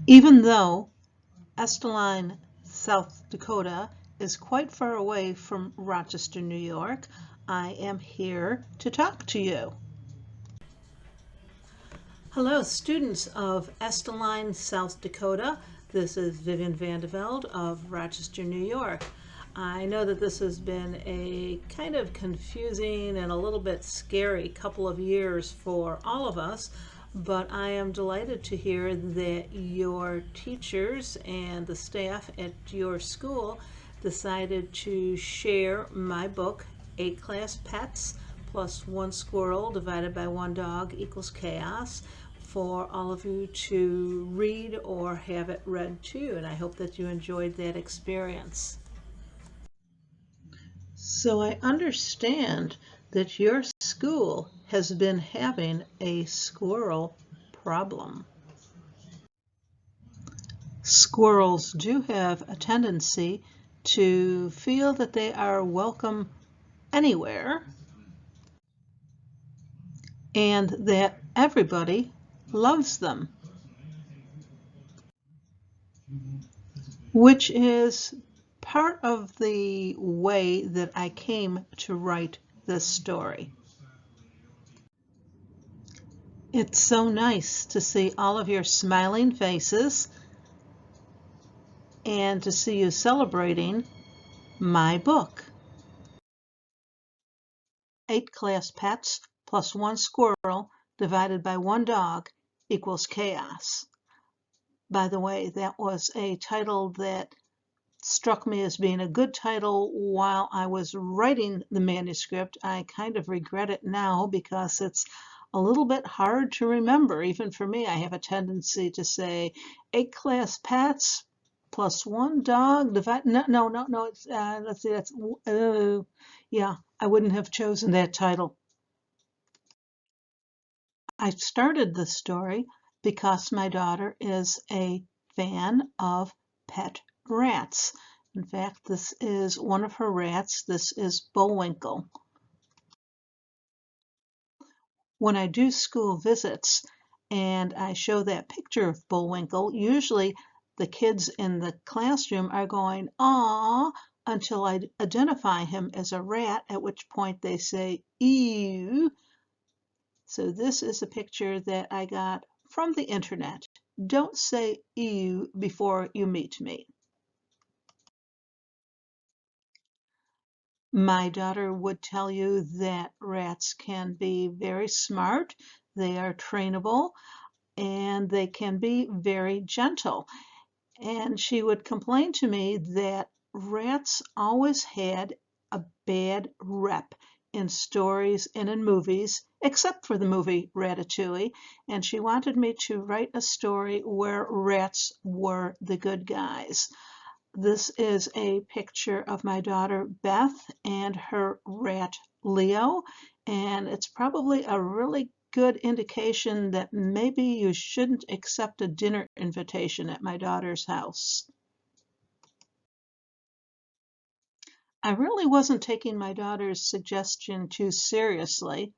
Even though Estelline, South Dakota is quite far away from Rochester, New York, I am here to talk to you. Hello, students of Estelline, South Dakota. This is Vivian Vande Velde of Rochester, New York. I know that this has been a kind of confusing and a little bit scary couple of years for all of us, but I am delighted to hear that your teachers and the staff at your school decided to share my book, 8 Class Pets plus 1 Squirrel divided by 1 Dog equals Chaos, for all of you to read or have it read to you, and I hope that you enjoyed that experience. So I understand that your school has been having a squirrel problem. Squirrels do have a tendency to feel that they are welcome anywhere and that everybody loves them, which is part of the way that I came to write this story. It's so nice to see all of your smiling faces and to see you celebrating my book. 8 class pets plus 1 squirrel divided by 1 dog equals chaos. By the way, that was a title that struck me as being a good title while I was writing the manuscript. I kind of regret it now because it's a little bit hard to remember. Even for me, I have a tendency to say 8 class pets plus 1 dog divide. No. It's let's see. That's yeah. I wouldn't have chosen that title. I started the story because my daughter is a fan of pet rats. In fact, this is one of her rats. This is Bullwinkle. When I do school visits and I show that picture of Bullwinkle, usually the kids in the classroom are going, "Aw," until I identify him as a rat, at which point they say, "Ew." So this is a picture that I got from the internet. Don't say ew before you meet me. My daughter would tell you that rats can be very smart, they are trainable, and they can be very gentle. And she would complain to me that rats always had a bad rep in stories and in movies, except for the movie Ratatouille, and she wanted me to write a story where rats were the good guys. This is a picture of my daughter Beth and her rat Leo, and it's probably a really good indication that maybe you shouldn't accept a dinner invitation at my daughter's house. I really wasn't taking my daughter's suggestion too seriously,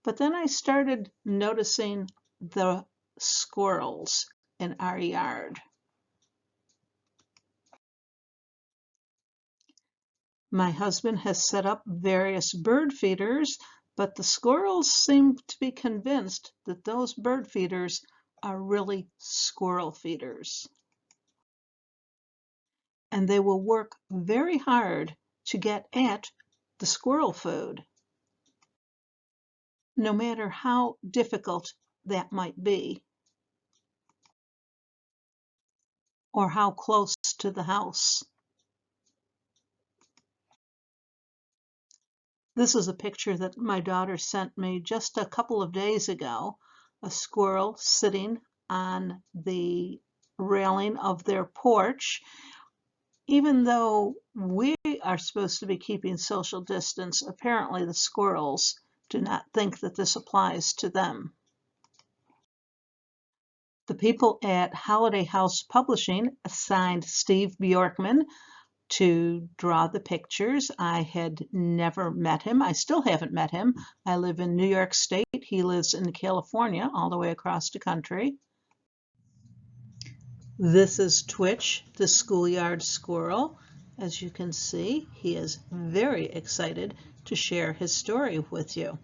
but then I started noticing the squirrels in our yard. My husband has set up various bird feeders, but the squirrels seem to be convinced that those bird feeders are really squirrel feeders. And they will work very hard to get at the squirrel food, no matter how difficult that might be, or how close to the house. This is a picture that my daughter sent me just a couple of days ago. A squirrel sitting on the railing of their porch. Even though we are supposed to be keeping social distance, apparently the squirrels do not think that this applies to them. The people at Holiday House Publishing assigned Steve Bjorkman to draw the pictures. I had never met him. I still haven't met him. I live in New York State. He lives in California, all the way across the country. This is Twitch, the schoolyard squirrel. As you can see, he is very excited to share his story with you.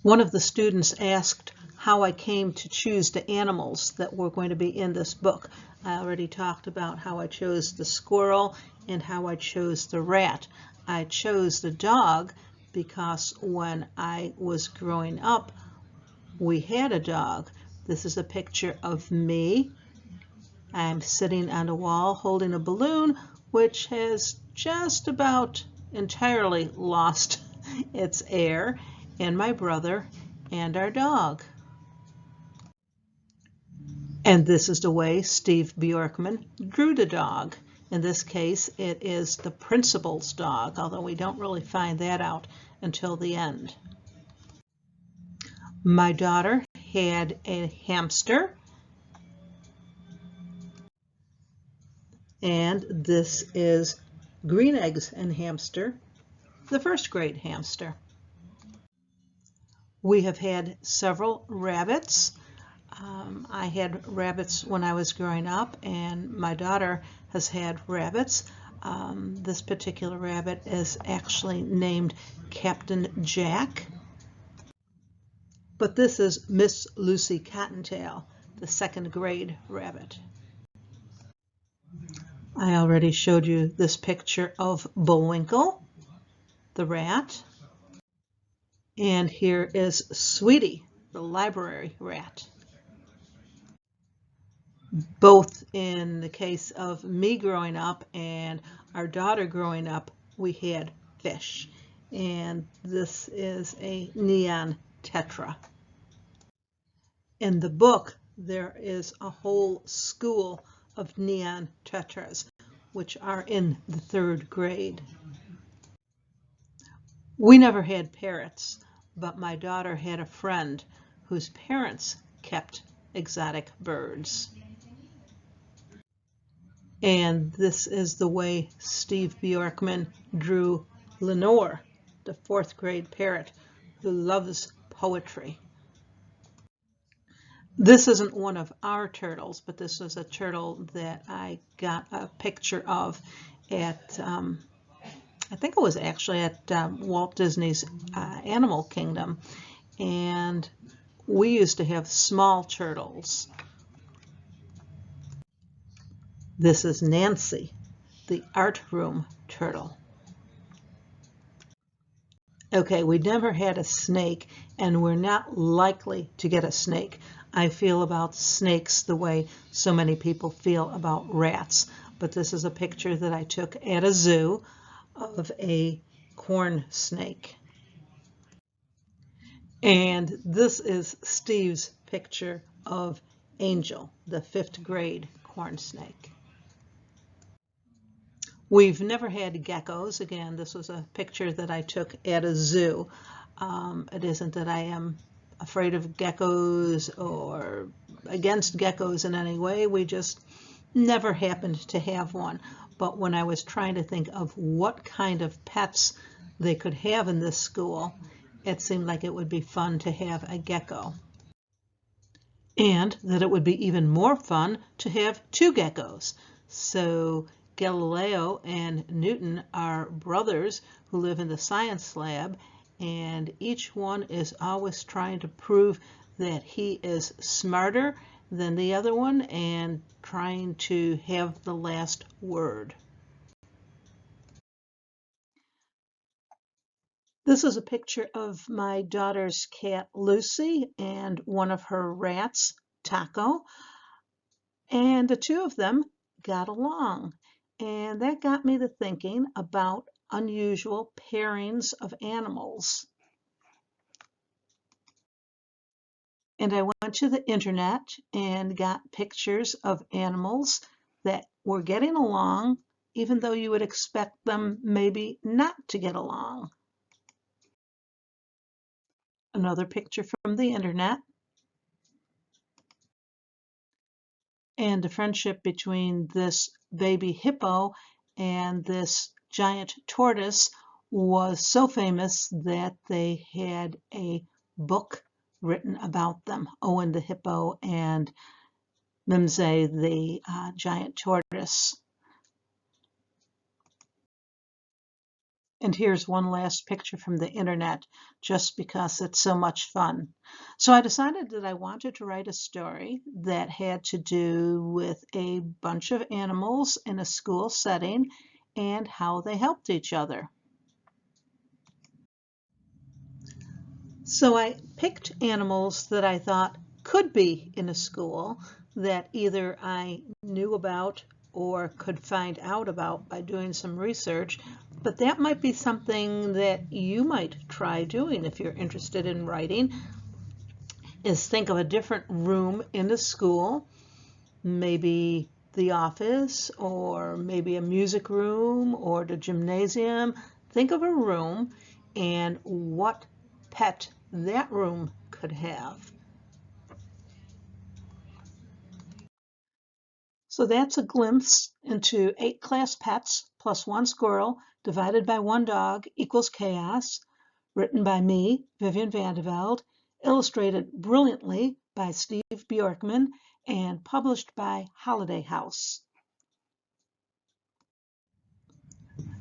One of the students asked how I came to choose the animals that were going to be in this book. I already talked about how I chose the squirrel and how I chose the rat. I chose the dog because when I was growing up, we had a dog. This is a picture of me. I'm sitting on a wall holding a balloon which has just about entirely lost its air, and my brother and our dog. And this is the way Steve Bjorkman drew the dog. In this case, it is the principal's dog, although we don't really find that out until the end. My daughter had a hamster, and this is Green Eggs and Hamster, the first grade hamster. We have had several rabbits. I had rabbits when I was growing up, and my daughter has had rabbits. This particular rabbit is actually named Captain Jack. But this is Miss Lucy Cottontail, the second grade rabbit. I already showed you this picture of Bullwinkle, the rat. And here is Sweetie, the library rat. Both in the case of me growing up and our daughter growing up, we had fish. And this is a neon tetra. In the book, there is a whole school of neon tetras, which are in the third grade. We never had parrots, but my daughter had a friend whose parents kept exotic birds. And this is the way Steve Bjorkman drew Lenore, the fourth grade parrot who loves poetry. This isn't one of our turtles, but this was a turtle that I got a picture of at, I think it was actually at Walt Disney's Animal Kingdom. And we used to have small turtles. This is Nancy, the art room turtle. Okay, we never had a snake, and we're not likely to get a snake. I feel about snakes the way so many people feel about rats. But this is a picture that I took at a zoo of a corn snake. And this is Steve's picture of Angel, the fifth grade corn snake. We've never had geckos. Again, this was a picture that I took at a zoo. It isn't that I am afraid of geckos or against geckos in any way. We just never happened to have one. But when I was trying to think of what kind of pets they could have in this school, it seemed like it would be fun to have a gecko. And that it would be even more fun to have two geckos. So Galileo and Newton are brothers who live in the science lab, and each one is always trying to prove that he is smarter than the other one and trying to have the last word. This is a picture of my daughter's cat Lucy and one of her rats, Taco, and the two of them got along. And that got me to thinking about unusual pairings of animals. And I went to the internet and got pictures of animals that were getting along, even though you would expect them maybe not to get along. Another picture from the internet. And the friendship between this baby hippo and this giant tortoise was so famous that they had a book written about them, Owen the hippo and Mimsy, the giant tortoise. And here's one last picture from the internet, just because it's so much fun. So I decided that I wanted to write a story that had to do with a bunch of animals in a school setting and how they helped each other. So I picked animals that I thought could be in a school that either I knew about or could find out about by doing some research, but that might be something that you might try doing if you're interested in writing, is think of a different room in the school, maybe the office or maybe a music room or the gymnasium. Think of a room and what pet that room could have. So that's a glimpse into 8 class pets plus 1 squirrel divided by 1 dog equals chaos, written by me, Vivian Vande Velde, illustrated brilliantly by Steve Bjorkman, and published by Holiday House.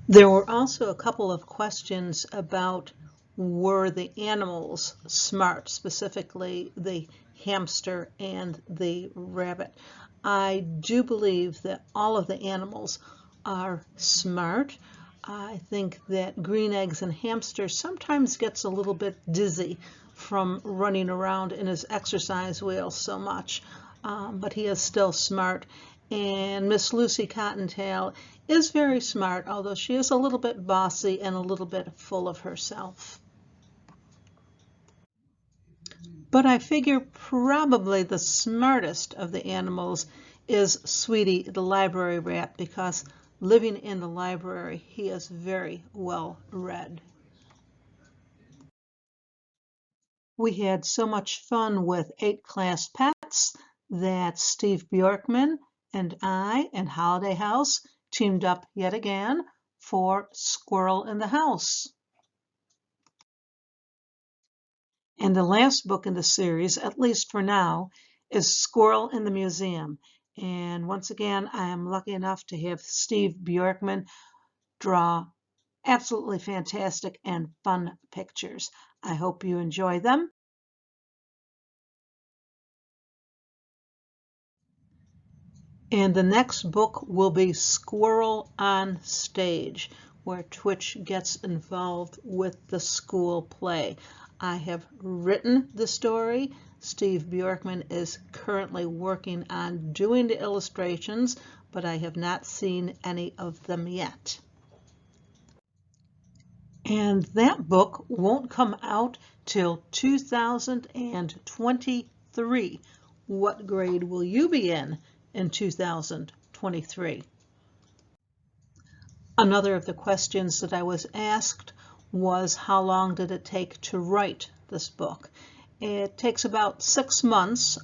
There were also a couple of questions about were the animals smart, specifically the hamster and the rabbit. I do believe that all of the animals are smart. I think that green eggs and hamster sometimes gets a little bit dizzy from running around in his exercise wheel so much, but he is still smart. And Miss Lucy Cottontail is very smart, although she is a little bit bossy and a little bit full of herself. But I figure probably the smartest of the animals is Sweetie the library rat, because living in the library, he is very well read. We had so much fun with 8 class pets that Steve Bjorkman and I and Holiday House teamed up yet again for Squirrel in the House. And the last book in the series, at least for now, is Squirrel in the Museum. And once again, I am lucky enough to have Steve Bjorkman draw absolutely fantastic and fun pictures. I hope you enjoy them. And the next book will be Squirrel on Stage, where Twitch gets involved with the school play. I have written the story. Steve Bjorkman is currently working on doing the illustrations, but I have not seen any of them yet. And that book won't come out till 2023. What grade will you be in 2023? Another of the questions that I was asked was how long did it take to write this book? It takes about 6 months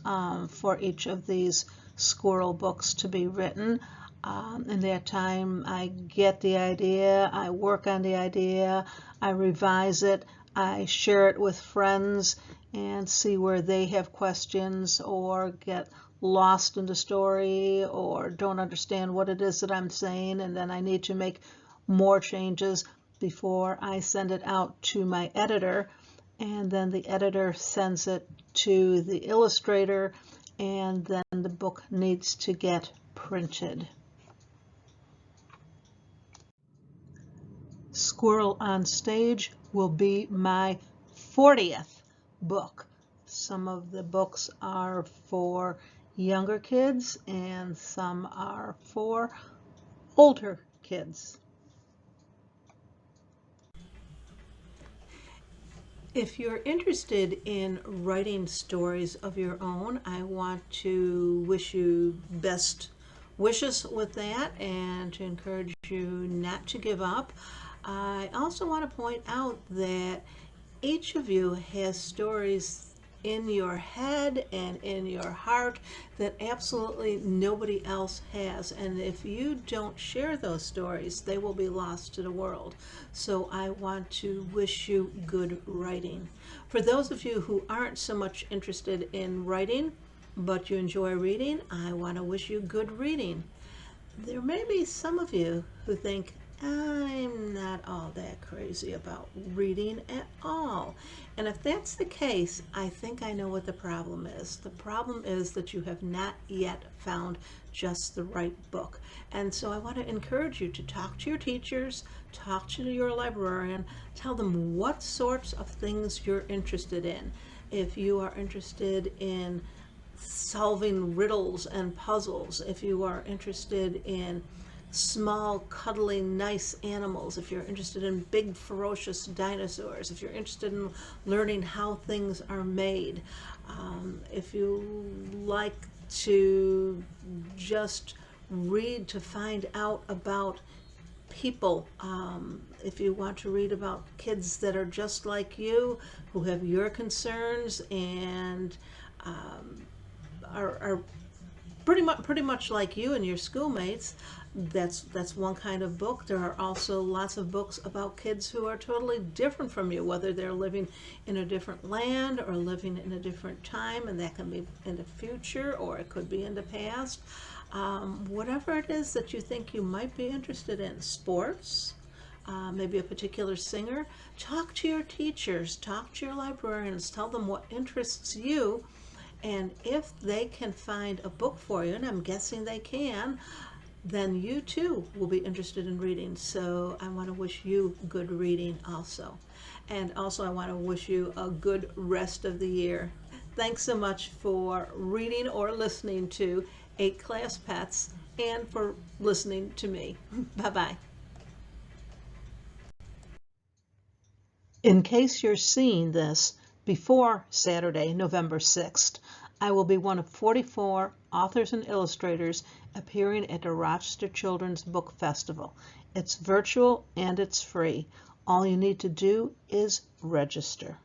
for each of these squirrel books to be written. In that time, I get the idea, I work on the idea, I revise it, I share it with friends and see where they have questions or get lost in the story or don't understand what it is that I'm saying, and then I need to make more changes before I send it out to my editor, and then the editor sends it to the illustrator, and then the book needs to get printed. Squirrel on Stage will be my 40th book. Some of the books are for younger kids and some are for older kids. If you're interested in writing stories of your own, I want to wish you best wishes with that and to encourage you not to give up. I also want to point out that each of you has stories in your head and in your heart that absolutely nobody else has. And if you don't share those stories, they will be lost to the world. So I want to wish you good writing. For those of you who aren't so much interested in writing, but you enjoy reading, I want to wish you good reading. There may be some of you who think, I'm not all that crazy about reading at all. And if that's the case, I think I know what the problem is. The problem is that you have not yet found just the right book. And so I want to encourage you to talk to your teachers, talk to your librarian, tell them what sorts of things you're interested in. If you are interested in solving riddles and puzzles, if you are interested in small, cuddly, nice animals, if you're interested in big, ferocious dinosaurs, if you're interested in learning how things are made, if you like to just read to find out about people, if you want to read about kids that are just like you, who have your concerns and are pretty much like you and your schoolmates, that's one kind of book. There are also lots of books about kids who are totally different from you, whether they're living in a different land or living in a different time, and that can be in the future or it could be in the past. Whatever it is that you think you might be interested in, sports, maybe a particular singer, talk to your teachers, talk to your librarians, tell them what interests you. And if they can find a book for you, and I'm guessing they can, then you too will be interested in reading. So I want to wish you good reading also. And also I want to wish you a good rest of the year. Thanks so much for reading or listening to 8 Class Pets and for listening to me. Bye-bye. In case you're seeing this before Saturday, November 6th, I will be one of 44 authors and illustrators appearing at the Rochester Children's Book Festival. It's virtual and it's free. All you need to do is register.